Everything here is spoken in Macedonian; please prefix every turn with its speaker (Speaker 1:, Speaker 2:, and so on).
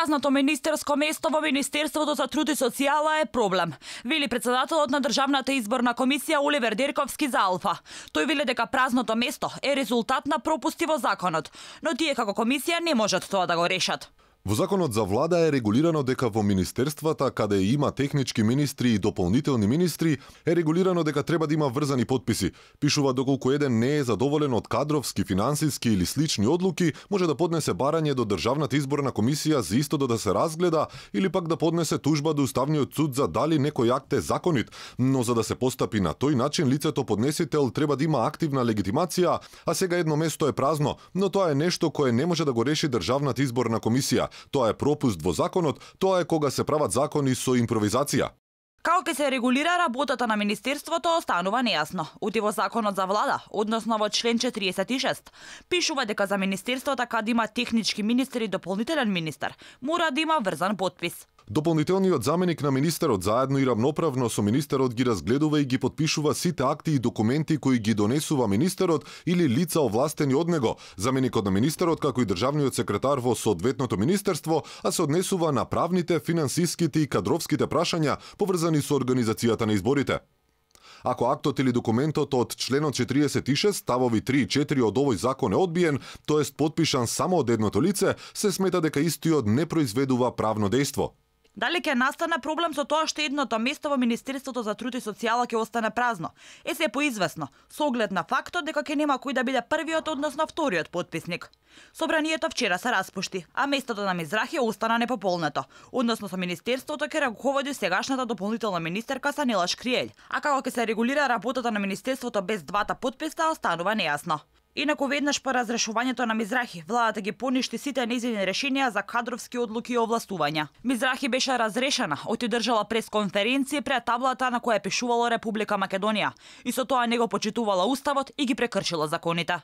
Speaker 1: Празното министерско место во Министерството за труд и социјала е проблем, вели претседателот на Државната изборна комисија Оливер Дерковски за Алфа. Тој вели дека празното место е резултат на пропусти во законот, но тие како комисија не можат тоа да го решат.
Speaker 2: Во законот за влада е регулирано дека во министерствата каде има технички министри и дополнителни министри е регулирано дека треба да има врзани потписи. Пишува доколку еден не е задоволен од кадровски, финансиски или слични одлуки, може да поднесе барање до Државната изборна комисија за истото да се разгледа или пак да поднесе тужба до Уставниот суд за дали некој акт е законит, но за да се постапи на тој начин лицето поднесител треба да има активна легитимација, а сега едно место е празно, но тоа е нешто кое не може да го реши Државната изборна комисија. Тоа е пропуст во законот, тоа е кога се прават закони со импровизација.
Speaker 1: Како ќе се регулира работата на министерството останува нејасно. Оти во законот за влада, односно во член 46, пишува дека за министерството каде има технички министер и дополнителен министер, мора да има врзан потпис.
Speaker 2: Дополнителниот заменик на министерот заедно и равноправно со министерот ги разгледува и ги подпишува сите акти и документи кои ги донесува министерот или лица овластени од него. Заменикот на министерот, како и државниот секретар во соодветното министерство, а се однесува на правните, финансиските и кадровските прашања поврзани со организацијата на изборите. Ако актот или документот од членот 46, ставови 3 и 4 од овој закон е одбиен, тоест подпишан само од едното лице, се смета дека истиот не произведува правно дејство.
Speaker 1: Дали ќе настане проблем со тоа што едното место во Министерството за труд и социјала ќе остане празно? Е се поизвестно, со оглед на фактот дека ќе нема кој да биде првиот, односно вториот потписник. Собранието вчера се распушти, а местото на Мизрахи остана непополнето. Односно со Министерството ќе раководи сегашната дополнителна министерка Санела Шкриелј. А како ќе се регулира работата на Министерството без двата потписа останува нејасно. Инаку веднаш по разрешувањето на Мизрахи, владата ги поништи сите нејзини решенија за кадровски одлуки и овластувања. Мизрахи беше разрешена, одржала пресконференција пред таблата на која пишувало Република Македонија и со тоа не го почитувала уставот и ги прекршила законите.